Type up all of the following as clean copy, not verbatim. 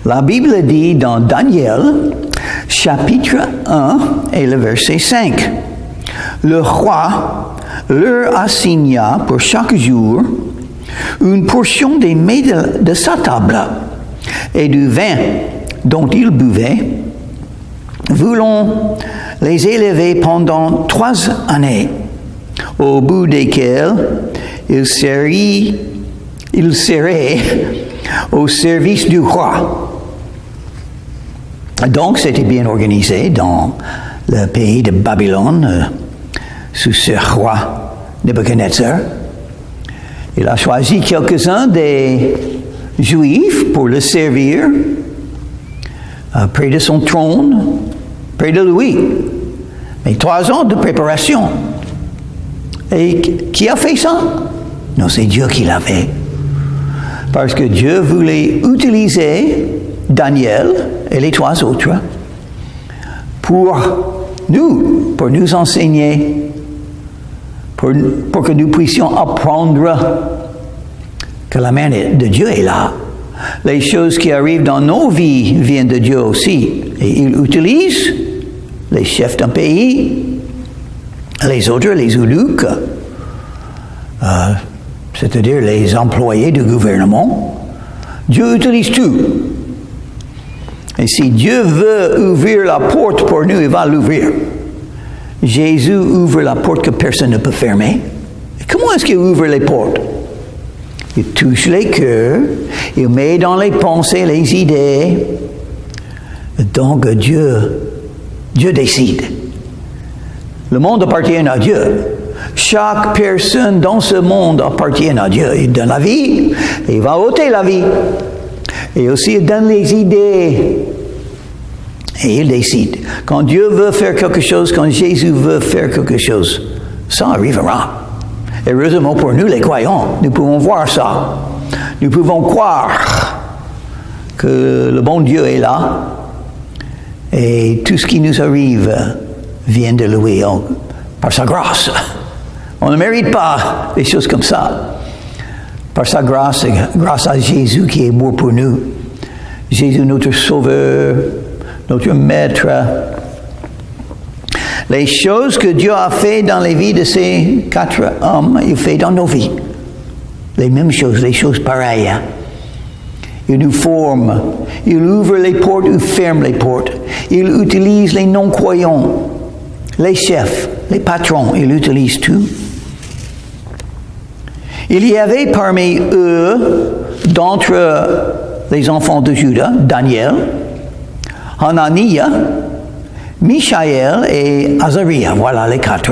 La Bible dit dans Daniel, chapitre 1 et le verset 5, le roi leur assigna pour chaque jour une portion des mets de sa table et du vin dont ils buvaient, voulant les élever pendant 3 années, au bout desquelles ils seraient au service du roi. Donc, c'était bien organisé dans le pays de Babylone, sous ce roi Nebuchadnezzar. Il a choisi quelques-uns des Juifs pour le servir près de son trône, près de lui. Mais 3 ans de préparation. Et qui a fait ça? Non, c'est Dieu qui l'a fait. Parce que Dieu voulait utiliser Daniel et les 3 autres pour nous enseigner, pour que nous puissions apprendre que la main de Dieu est là. Les choses qui arrivent dans nos vies viennent de Dieu aussi. Et il utilise les chefs d'un pays, les autres, les eunuques, c'est-à-dire les employés du gouvernement. Dieu utilise tout. Et si Dieu veut ouvrir la porte pour nous, il va l'ouvrir. Jésus ouvre la porte que personne ne peut fermer. Et comment est-ce qu'il ouvre les portes? Il touche les cœurs, il met dans les pensées les idées. Donc Dieu décide. Le monde appartient à Dieu. Chaque personne dans ce monde appartient à Dieu. Il donne la vie, et il va ôter la vie. Et aussi il donne les idées. Et il décide. Quand Dieu veut faire quelque chose, quand Jésus veut faire quelque chose, ça arrivera. Heureusement pour nous les croyants, nous pouvons voir ça. Nous pouvons croire que le bon Dieu est là. Et tout ce qui nous arrive vient de lui, par sa grâce. On ne mérite pas des choses comme ça. Par sa grâce, grâce à Jésus qui est mort pour nous. Jésus notre Sauveur, notre Maître. Les choses que Dieu a fait dans les vies de ces 4 hommes, il fait dans nos vies. Les mêmes choses, les choses pareilles. Il nous forme. Il ouvre les portes ou ferme les portes. Il utilise les non-croyants, les chefs, les patrons. Il utilise tout. Il y avait parmi eux, d'entre les enfants de Juda, Daniel, Hananiah, Michaël et Azariah. Voilà les 4.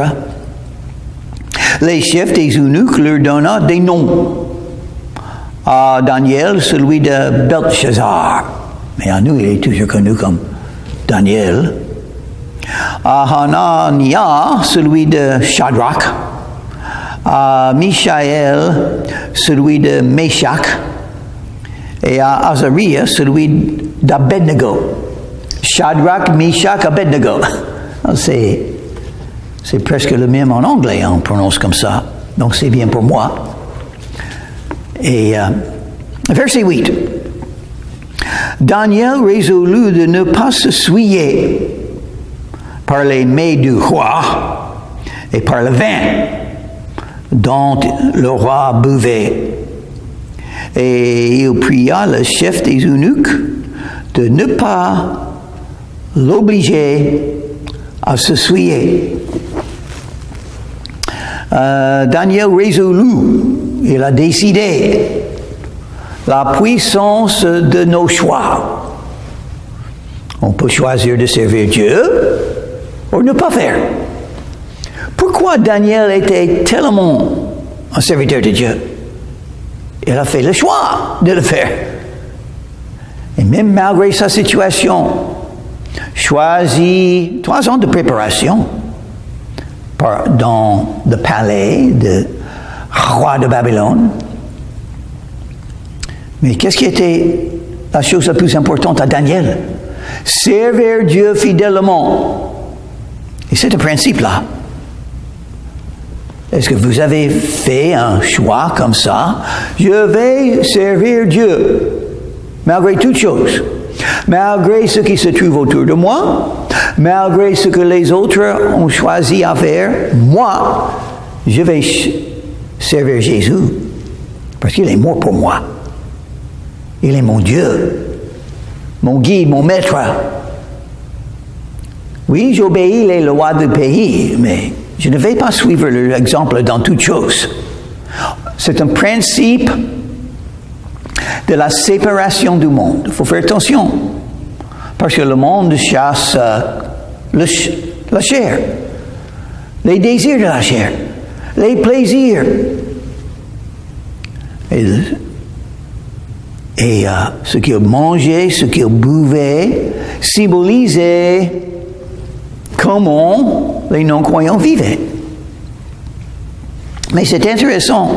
Les chefs des eunuques leur donna des noms. À Daniel, celui de Belteshazzar. Mais à nous, il est toujours connu comme Daniel. À Hananiah, celui de Shadrach. À Michaël, celui de Meshach. Et à Azariah, celui d'Abednego. Shadrach, Meshach, Abednego. C'est presque le même en anglais, on prononce comme ça. Donc c'est bien pour moi. Et verset 8. Daniel résolut de ne pas se souiller par les mets du roi et par le vin dont le roi buvait. Et il pria le chef des eunuques de ne pas l'obliger à se souiller. Daniel résolut, il a décidé la puissance de nos choix. On peut choisir de servir Dieu ou ne pas faire. Pourquoi Daniel était tellement un serviteur de Dieu? Il a fait le choix de le faire. Et même malgré sa situation, choisit 3 ans de préparation dans le palais du roi de Babylone. Mais qu'est-ce qui était la chose la plus importante à Daniel? Servir Dieu fidèlement. Et c'est un principe-là. Est-ce que vous avez fait un choix comme ça? Je vais servir Dieu, malgré toutes choses. Malgré ce qui se trouve autour de moi, malgré ce que les autres ont choisi à faire, moi, je vais servir Jésus parce qu'il est mort pour moi. Il est mon Dieu, mon guide, mon maître. Oui, j'obéis les lois du pays, mais je ne vais pas suivre l'exemple dans toutes choses. C'est un principe de la séparation du monde. Il faut faire attention, parce que le monde chasse la chair, les désirs de la chair, les plaisirs. Et ce qu'ils mangeaient, ce qu'ils buvaient, symbolisait comment les non-croyants vivaient. Mais c'est intéressant.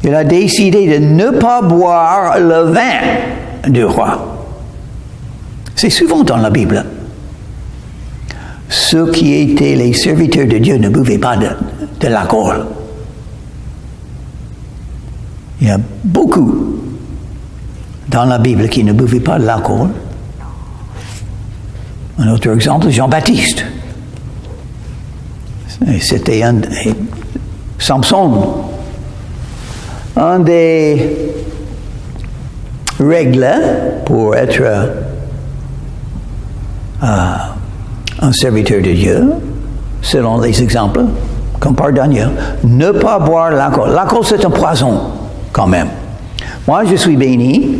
Il a décidé de ne pas boire le vin du roi. C'est souvent dans la Bible. Ceux qui étaient les serviteurs de Dieu ne buvaient pas de l'alcool. Il y a beaucoup dans la Bible qui ne buvaient pas de l'alcool. Un autre exemple, Jean-Baptiste. C'était Samson. Un des règles pour être un serviteur de Dieu, selon les exemples, comme par Daniel, ne pas boire l'alcool. L'alcool, c'est un poison, quand même. Moi, je suis béni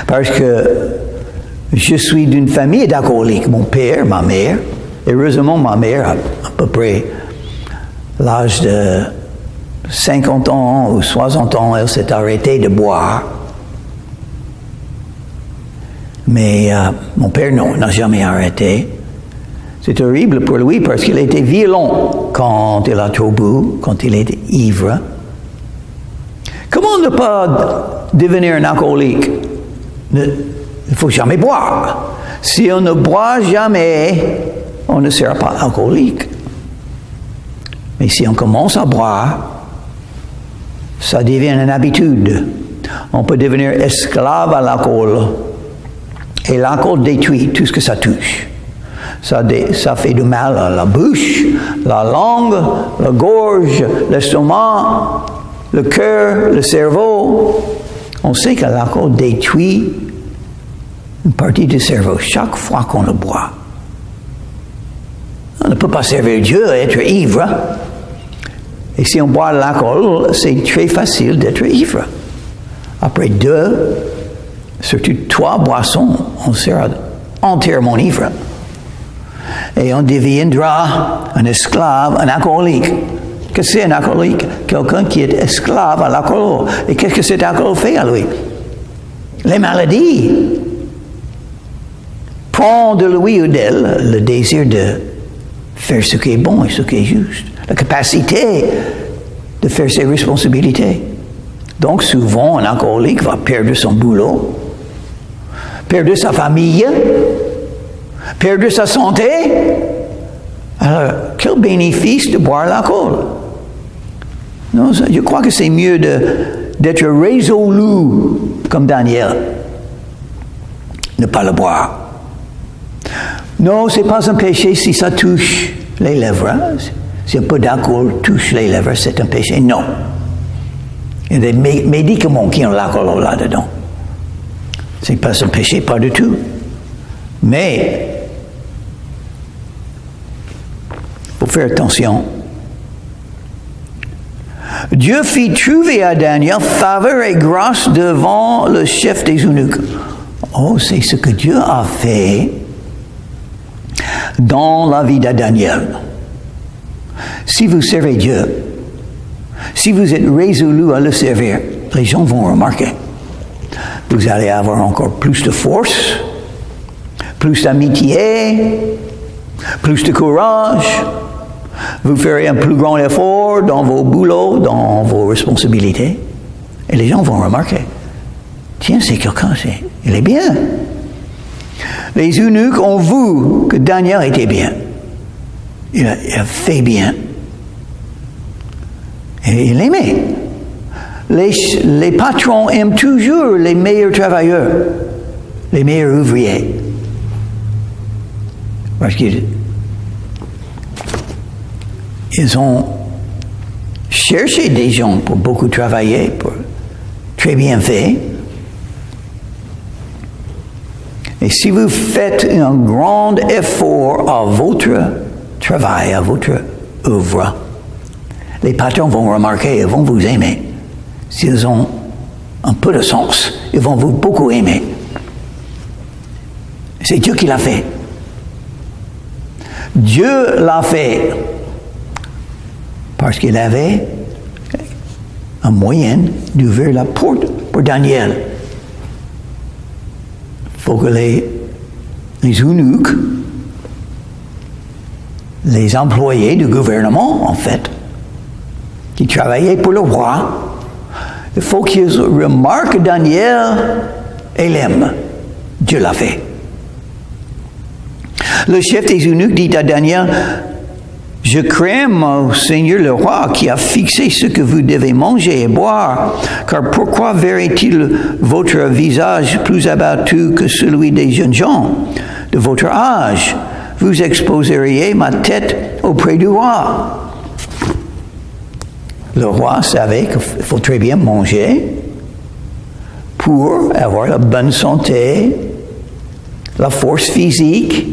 parce que je suis d'une famille d'alcooliques. Mon père, ma mère, heureusement, ma mère, à peu près l'âge de 50 ans ou 60 ans, elle s'est arrêtée de boire. Mais mon père, non, n'a jamais arrêté. C'est horrible pour lui parce qu'il était violent quand il a trop bu, quand il était ivre. Comment ne pas devenir un alcoolique? Il ne faut jamais boire. Si on ne boit jamais, on ne sera pas alcoolique. Mais si on commence à boire, ça devient une habitude. On peut devenir esclave à l'alcool. Et l'alcool détruit tout ce que ça touche. Ça fait du mal à la bouche, la langue, la gorge, l'estomac, le cœur, le cerveau. On sait que l'alcool détruit une partie du cerveau chaque fois qu'on le boit. On ne peut pas servir Dieu et être ivre. Et si on boit de l'alcool, c'est très facile d'être ivre. Après 2, surtout 3 boissons, on sera entièrement ivre. Et on deviendra un esclave, un alcoolique. Qu'est-ce que c'est un alcoolique? Quelqu'un qui est esclave à l'alcool. Et qu'est-ce que cet alcool fait à lui? Les maladies. Prend de lui ou d'elle le désir de faire ce qui est bon et ce qui est juste. La capacité de faire ses responsabilités. Donc souvent, un alcoolique va perdre son boulot, perdre sa famille, perdre sa santé. Alors, quel bénéfice de boire l'alcool? Non, je crois que c'est mieux d'être résolu comme Daniel. Ne pas le boire. Non, ce n'est pas un péché si ça touche les lèvres. Hein? Si un peu d'alcool touche les lèvres, c'est un péché. Non. Il y a des médicaments qui ont l'alcool là-dedans. Ce n'est pas un péché, pas du tout. Mais, il faut faire attention. Dieu fit trouver à Daniel faveur et grâce devant le chef des eunuques. Oh, c'est ce que Dieu a fait dans la vie de Daniel. Si vous servez Dieu, si vous êtes résolu à le servir, les gens vont remarquer. Vous allez avoir encore plus de force, plus d'amitié, plus de courage. Vous ferez un plus grand effort dans vos boulots, dans vos responsabilités. Et les gens vont remarquer. Tiens, c'est quelqu'un, il est bien. Les eunuques ont vu que Daniel était bien. Il a fait bien. Et il l'aimait. Les patrons aiment toujours les meilleurs travailleurs, les meilleurs ouvriers. Parce qu'ils ont cherché des gens pour beaucoup travailler, pour très bien fait. Et si vous faites un grand effort à votre travail, à votre œuvre, les patrons vont remarquer, ils vont vous aimer. S'ils ont un peu de sens, ils vont vous beaucoup aimer. C'est Dieu qui l'a fait. Dieu l'a fait parce qu'il avait un moyen d'ouvrir la porte pour Daniel. Il faut que les eunuques, les employés du gouvernement, en fait, qui travaillaient pour le roi, il faut qu'ils remarquent Daniel et l'aiment. Dieu l'a fait. Le chef des eunuques dit à Daniel, « Je crains, mon Seigneur le roi, qui a fixé ce que vous devez manger et boire, car pourquoi verrait-il votre visage plus abattu que celui des jeunes gens de votre âge? Vous exposeriez ma tête auprès du roi. » Le roi savait qu'il faut très bien manger pour avoir la bonne santé, la force physique,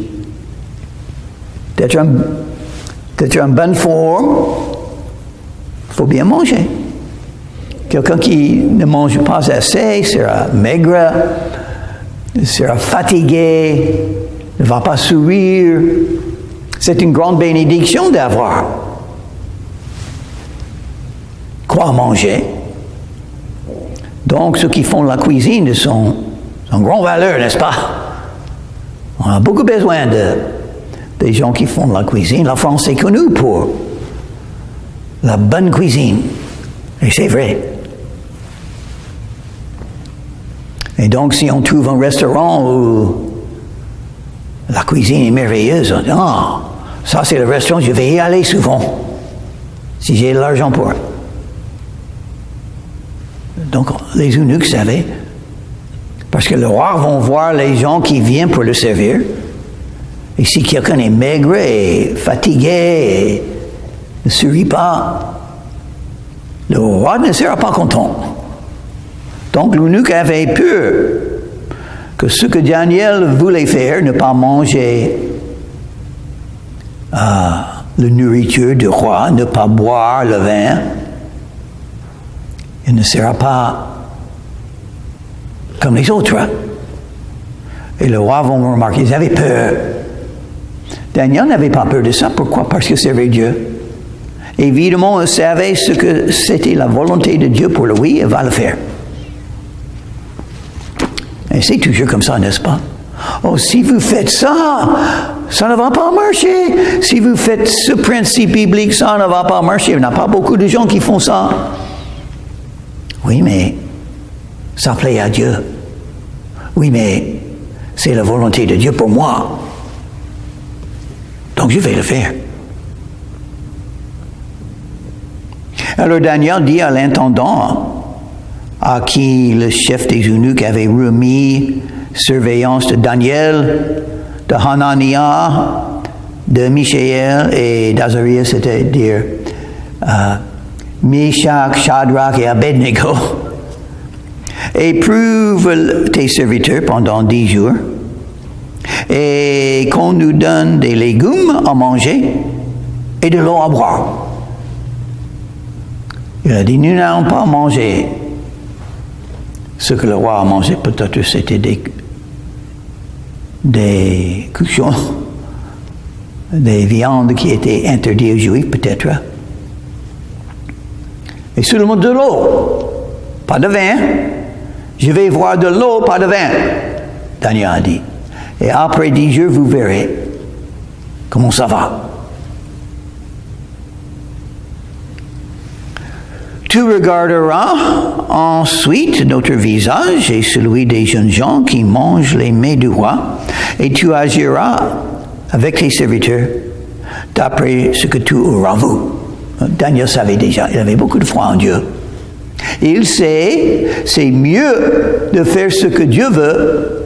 d'être en bonne forme. Il faut bien manger. Quelqu'un qui ne mange pas assez sera maigre, sera fatigué, ne va pas sourire. C'est une grande bénédiction d'avoir quoi manger. Donc, ceux qui font la cuisine sont en grande valeur, n'est-ce pas? On a beaucoup besoin des gens qui font la cuisine. La France est connue pour la bonne cuisine. Et c'est vrai. Et donc, si on trouve un restaurant où la cuisine est merveilleuse, on dit, ah, ça c'est le restaurant, je vais y aller souvent, si j'ai de l'argent pour. Donc, les eunuques savaient, parce que le roi va voir les gens qui viennent pour le servir, et si quelqu'un est maigre et fatigué et ne sourit pas, le roi ne sera pas content. Donc, l'eunuque avait peur que ce que Daniel voulait faire, ne pas manger la nourriture du roi, ne pas boire le vin, il ne sera pas comme les autres. Et le roi va remarquer, ils avaient peur. Daniel n'avait pas peur de ça. Pourquoi? Parce qu'il servait Dieu. Évidemment, il savait ce que c'était la volonté de Dieu pour lui, il va le faire. Et c'est toujours comme ça, n'est-ce pas? Oh, si vous faites ça, ça ne va pas marcher. Si vous faites ce principe biblique, ça ne va pas marcher. Il n'y a pas beaucoup de gens qui font ça. Oui, mais ça plaît à Dieu. Oui, mais c'est la volonté de Dieu pour moi. Donc je vais le faire. Alors Daniel dit à l'intendant, à qui le chef des eunuques avait remis surveillance de Daniel, de Hananiah, de Michaël et d'Azarias, c'est-à-dire Meshach, Shadrach et Abednego, éprouve tes serviteurs pendant 10 jours, et qu'on nous donne des légumes à manger et de l'eau à boire. Il a dit, nous n'allons pas manger ce que le roi a mangé. Peut-être c'était des cuissons, des viandes qui étaient interdites aux Juifs, peut-être. Et seulement de l'eau, pas de vin. Je vais voir de l'eau, pas de vin, Daniel a dit. Et après 10 jours, vous verrez comment ça va. Tu regarderas ensuite notre visage et celui des jeunes gens qui mangent les mets du roi, et tu agiras avec tes serviteurs d'après ce que tu auras vu. Daniel savait déjà, il avait beaucoup de foi en Dieu. Il sait, c'est mieux de faire ce que Dieu veut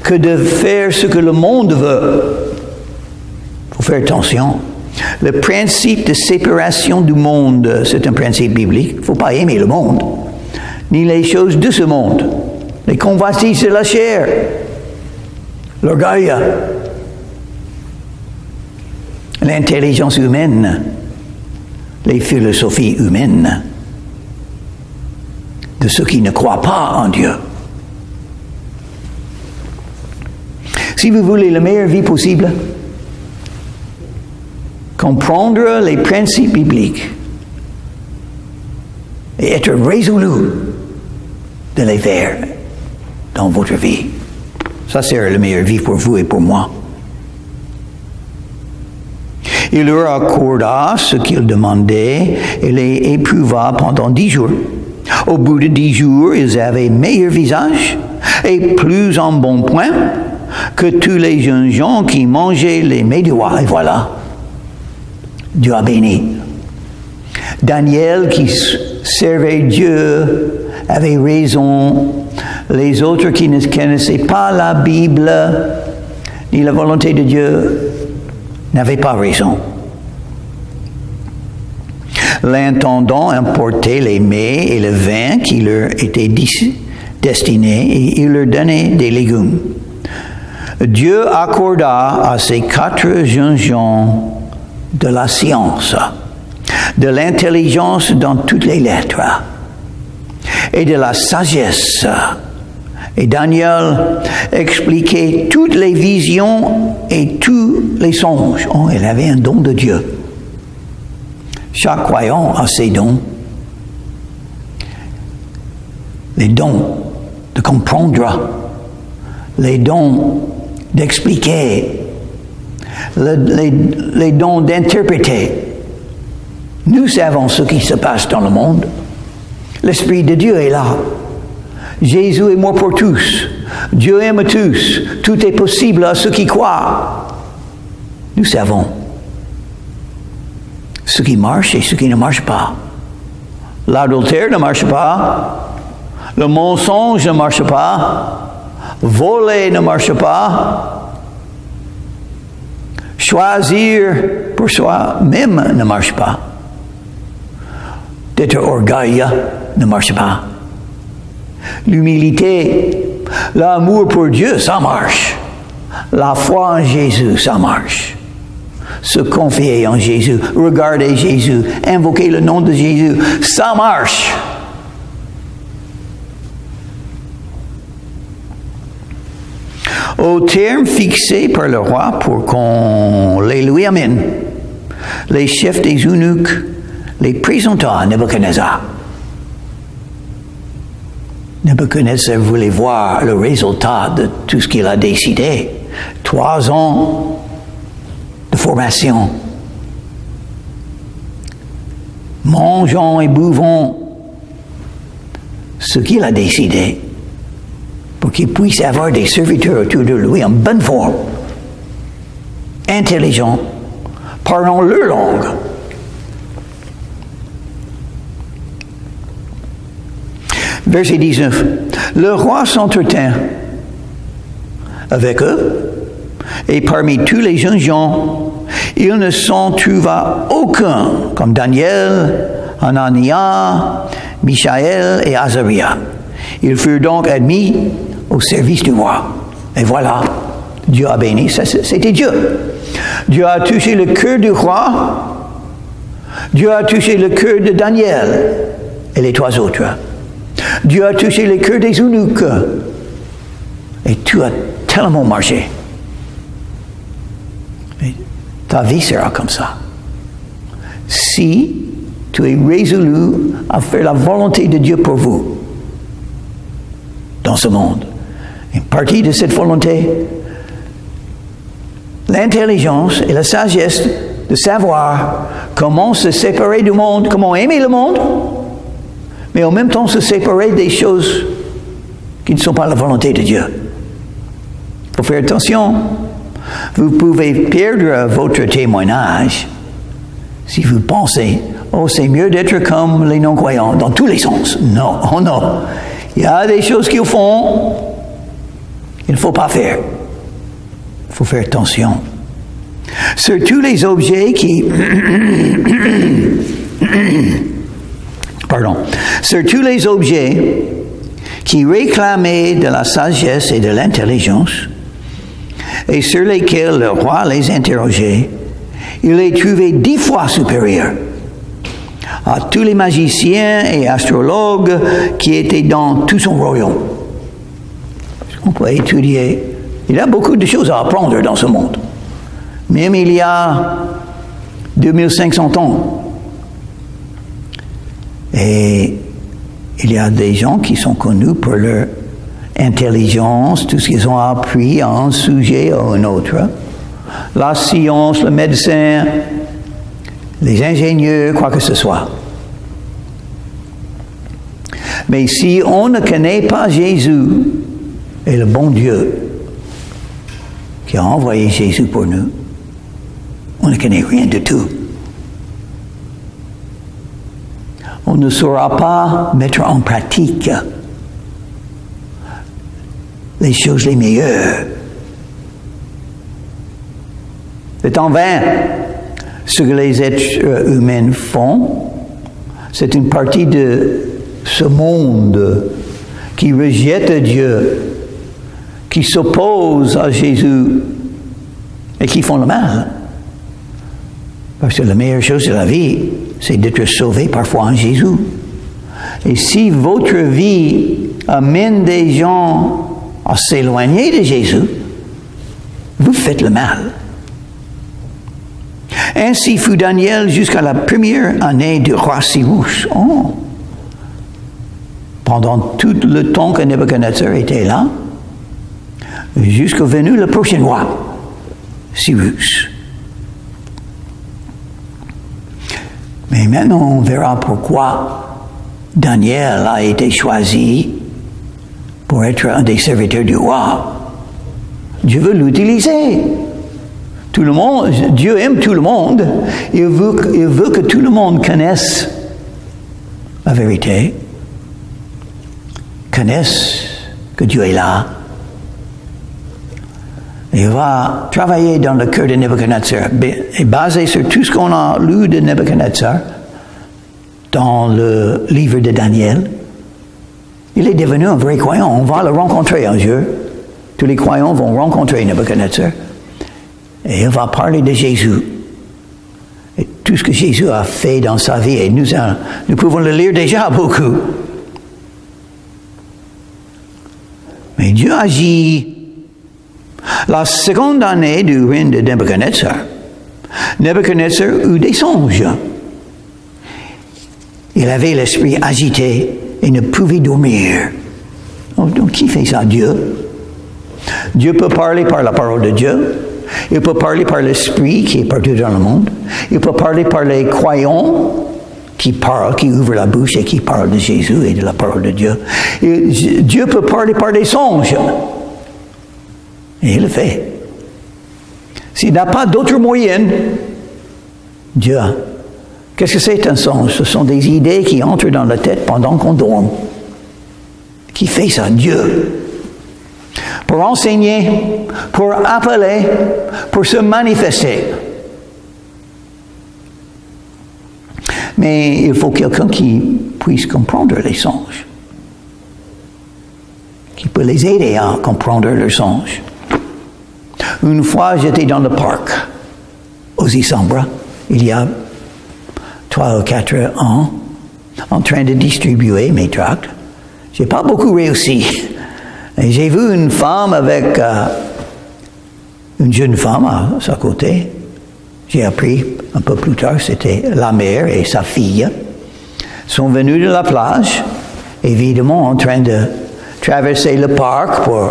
que de faire ce que le monde veut. Il faut faire attention. Le principe de séparation du monde, c'est un principe biblique. Il ne faut pas aimer le monde, ni les choses de ce monde, les convoitises de la chair, l'orgueil, l'intelligence humaine, les philosophies humaines de ceux qui ne croient pas en Dieu. Si vous voulez la meilleure vie possible, comprendre les principes bibliques et être résolu de les faire dans votre vie. Ça sera la meilleure vie pour vous et pour moi. Il leur accorda ce qu'ils demandaient et les éprouva pendant 10 jours. Au bout de 10 jours, ils avaient meilleur visage et plus en bon point que tous les jeunes gens qui mangeaient les mets du roi. Et voilà, Dieu a béni. Daniel, qui servait Dieu, avait raison. Les autres qui ne connaissaient pas la Bible ni la volonté de Dieu n'avaient pas raison. L'intendant emportait les mets et le vin qui leur étaient destinés et il leur donnait des légumes. Dieu accorda à ces 4 jeunes gens de la science, de l'intelligence dans toutes les lettres et de la sagesse. Et Daniel expliquait toutes les visions et tous les songes. Oh, il avait un don de Dieu. Chaque croyant a ses dons. Les dons de comprendre, les dons d'expliquer, les dons d'interpréter. Nous savons ce qui se passe dans le monde. L'Esprit de Dieu est là. Jésus est mort pour tous. Dieu aime tous. Tout est possible à ceux qui croient. Nous savons ce qui marche et ce qui ne marche pas. L'adultère ne marche pas. Le mensonge ne marche pas. Voler ne marche pas. Choisir pour soi-même ne marche pas. D'être orgueilleux ne marche pas. L'humilité, l'amour pour Dieu, ça marche. La foi en Jésus, ça marche. Se confier en Jésus, regarder Jésus, invoquer le nom de Jésus, ça marche. Au terme fixé par le roi pour qu'on les lui amène, les chefs des eunuques les présenta à Nebuchadnezzar. Nebuchadnezzar voulait voir le résultat de tout ce qu'il a décidé. 3 ans de formation. Mangeons et buvons ce qu'il a décidé pour qu'il puisse avoir des serviteurs autour de lui en bonne forme, intelligents, parlant leur langue. Verset 19. Le roi s'entretint avec eux, et parmi tous les jeunes gens, il ne s'en trouva aucun, comme Daniel, Hananiah, Michaël et Azaria. Ils furent donc admis au service du roi. Et voilà, Dieu a béni, c'était Dieu. Dieu a touché le cœur du roi, Dieu a touché le cœur de Daniel et les 3 autres. Dieu a touché le cœur des eunuques. Et tout a tellement marché. Et ta vie sera comme ça. Si tu es résolu à faire la volonté de Dieu pour vous dans ce monde. Une partie de cette volonté, l'intelligence et la sagesse de savoir comment se séparer du monde, comment aimer le monde, mais en même temps se séparer des choses qui ne sont pas la volonté de Dieu. Il faut faire attention. Vous pouvez perdre votre témoignage Si vous pensez, oh, c'est mieux d'être comme les non-croyants, dans tous les sens. Non, oh non. Il y a des choses qu'ils font, il ne faut pas faire. Il faut faire attention. Sur tous les objets qui... Pardon. Sur tous les objets qui réclamaient de la sagesse et de l'intelligence, et sur lesquels le roi les interrogeait, il les trouvait 10 fois supérieurs à tous les magiciens et astrologues qui étaient dans tout son royaume. On peut étudier. Il y a beaucoup de choses à apprendre dans ce monde. Même il y a 2500 ans. Et il y a des gens qui sont connus pour leur intelligence, tout ce qu'ils ont appris à un sujet ou un autre. La science, le médecin, les ingénieurs, quoi que ce soit. Mais si on ne connaît pas Jésus et le bon Dieu qui a envoyé Jésus pour nous, on ne connaît rien du tout. On ne saura pas mettre en pratique les choses les meilleures. C'est en vain ce que les êtres humains font. C'est une partie de ce monde qui rejette Dieu, qui s'oppose à Jésus et qui font le mal. Parce que la meilleure chose de la vie, c'est d'être sauvé parfois en Jésus. Et si votre vie amène des gens à s'éloigner de Jésus, vous faites le mal. Ainsi fut Daniel jusqu'à la première année du roi Cyrus. Oh. Pendant tout le temps que Nebuchadnezzar était là, jusqu'au venu le prochain roi, Cyrus. Mais maintenant, on verra pourquoi Daniel a été choisi pour être un des serviteurs du roi. Dieu veut l'utiliser. Tout le monde, Dieu aime tout le monde. Il veut que tout le monde connaisse la vérité, connaisse que Dieu est là. Il va travailler dans le cœur de Nebuchadnezzar, et basé sur tout ce qu'on a lu de Nebuchadnezzar dans le livre de Daniel. Il est devenu un vrai croyant. On va le rencontrer un jour. Tous les croyants vont rencontrer Nebuchadnezzar. Et il va parler de Jésus. Et tout ce que Jésus a fait dans sa vie. Et nous pouvons le lire déjà beaucoup. Mais Dieu agit. La seconde année du règne de Nebuchadnezzar, Nebuchadnezzar eut des songes. Il avait l'esprit agité et ne pouvait dormir. Donc qui fait ça? Dieu. Dieu peut parler par la parole de Dieu. Il peut parler par l'esprit qui est partout dans le monde. Il peut parler par les croyants qui parlent, qui ouvrent la bouche et qui parlent de Jésus et de la parole de Dieu. Et Dieu peut parler par des songes. Et il le fait. S'il n'a pas d'autre moyen, Dieu. Qu'est-ce que c'est un songe? Ce sont des idées qui entrent dans la tête pendant qu'on dort. Qui fait ça? Dieu. Pour enseigner, pour appeler, pour se manifester. Mais il faut quelqu'un qui puisse comprendre les songes. Qui peut les aider à comprendre leurs songes. Une fois, j'étais dans le parc, aux Isambra, il y a 3 ou 4 ans, en train de distribuer mes tracts. J'ai pas beaucoup réussi. Et j'ai vu une femme avec une jeune femme à sa côté. J'ai appris un peu plus tard, c'était la mère et sa fille. Sont venus de la plage, évidemment en train de traverser le parc pour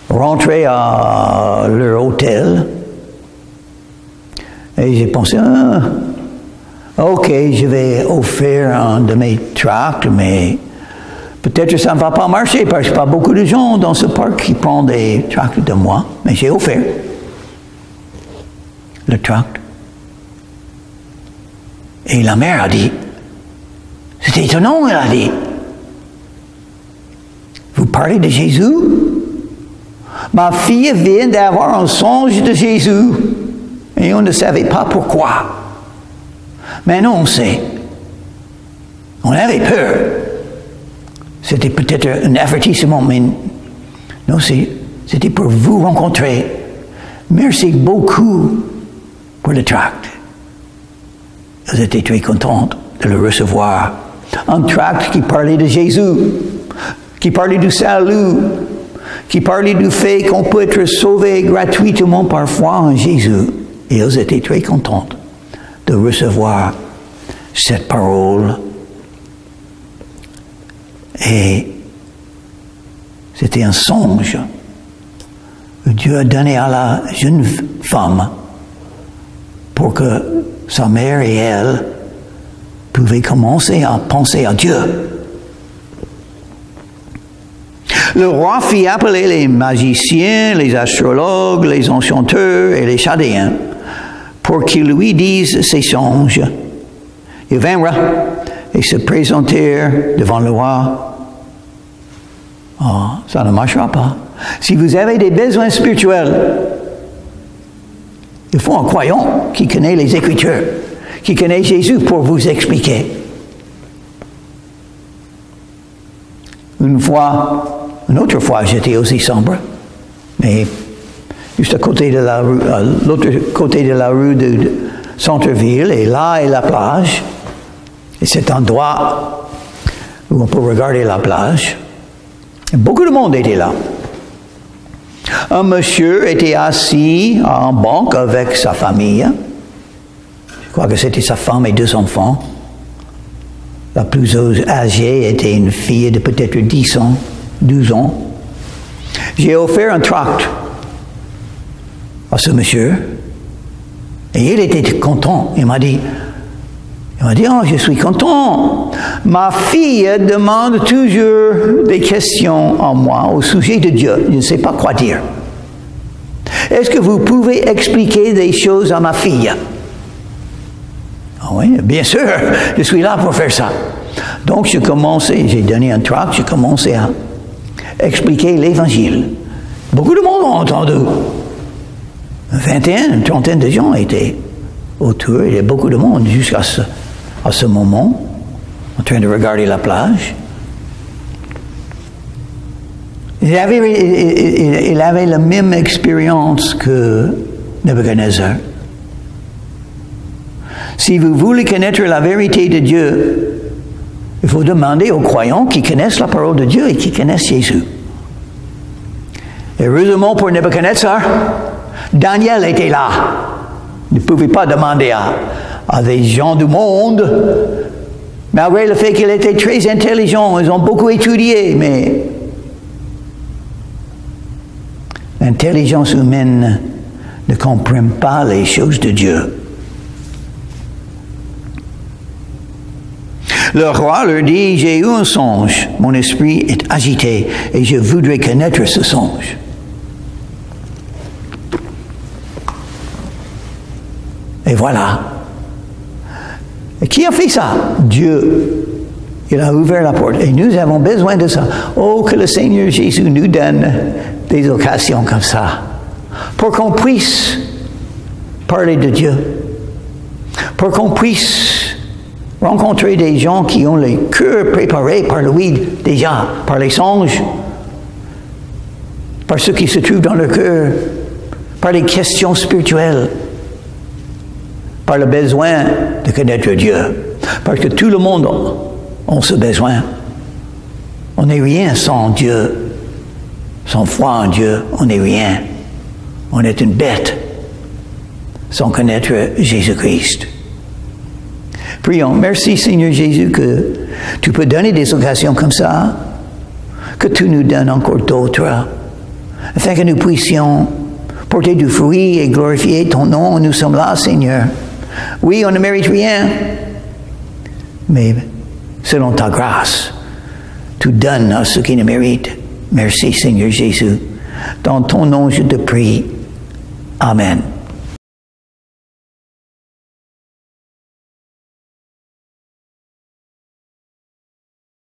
rentrer à leur hôtel. Et j'ai pensé, ok, je vais offrir un de mes tracts, mais peut-être que ça ne va pas marcher parce qu'il n'y a pas beaucoup de gens dans ce parc qui prennent des tracts de moi. Mais j'ai offert le tract. Et la mère a dit, c'est étonnant, elle a dit. Vous parlez de Jésus? Ma fille vient d'avoir un songe de Jésus. Et on ne savait pas pourquoi. Maintenant, on sait. On avait peur. C'était peut-être un avertissement, mais non, c'était pour vous rencontrer. Merci beaucoup pour le tract. Elles étaient très contentes de le recevoir. Un tract qui parlait de Jésus, qui parlait du salut, qui parlait du fait qu'on peut être sauvé gratuitement par foi en Jésus. Et elles étaient très contentes de recevoir cette parole. Et c'était un songe que Dieu a donné à la jeune femme pour que sa mère et elle pouvaient commencer à penser à Dieu. Le roi fit appeler les magiciens, les astrologues, les enchanteurs et les chaldéens pour qu'ils lui disent ses songes. Ils vinrent et se présentèrent devant le roi. Oh, ça ne marchera pas. Si vous avez des besoins spirituels, il faut un croyant qui connaît les Écritures, qui connaît Jésus pour vous expliquer. Une autre fois, j'étais aussi sombre, mais juste à côté de la rue, à l'autre côté de la rue de centre-ville, et là est la plage. Et cet endroit où on peut regarder la plage. Et beaucoup de monde était là. Un monsieur était assis en banc avec sa famille. Je crois que c'était sa femme et 2 enfants. La plus âgée était une fille de peut-être 10 ans, 12 ans. J'ai offert un tract à ce monsieur. Et il était content. Il m'a dit, oh, je suis content. Ma fille demande toujours des questions à moi au sujet de Dieu. Je ne sais pas quoi dire. Est-ce que vous pouvez expliquer des choses à ma fille? Oh oui, bien sûr, je suis là pour faire ça. Donc j'ai donné un tract, j'ai commencé à expliquer l'Évangile. Beaucoup de monde ont entendu. Une trentaine de gens étaient autour. Il y a beaucoup de monde jusqu'à ce moment, en train de regarder la plage. Il avait la même expérience que Nebuchadnezzar. Si vous voulez connaître la vérité de Dieu, il faut demander aux croyants qui connaissent la parole de Dieu et qui connaissent Jésus. Heureusement pour Nebuchadnezzar, Daniel était là. Il ne pouvait pas demander à des gens du monde, malgré le fait qu'il était très intelligent. Ils ont beaucoup étudié, mais l'intelligence humaine ne comprend pas les choses de Dieu. Le roi leur dit, j'ai eu un songe, mon esprit est agité et je voudrais connaître ce songe. Et voilà. Et qui a fait ça? Dieu. Il a ouvert la porte. Et nous avons besoin de ça. Oh, que le Seigneur Jésus nous donne des occasions comme ça. Pour qu'on puisse parler de Dieu. Pour qu'on puisse rencontrer des gens qui ont les cœurs préparés par lui déjà, par les songes, par ce qui se trouve dans leur cœur, par les questions spirituelles, par le besoin de connaître Dieu. Parce que tout le monde a ce besoin. On n'est rien sans Dieu. Sans foi en Dieu, on n'est rien. On est une bête sans connaître Jésus-Christ. Prions. Merci Seigneur Jésus que tu peux donner des occasions comme ça, que tu nous donnes encore d'autres, afin que nous puissions porter du fruit et glorifier ton nom. Nous sommes là, Seigneur. Oui, on ne mérite rien, mais selon ta grâce, tu donnes à ceux qui ne méritent. Merci Seigneur Jésus. Dans ton nom, je te prie. Amen.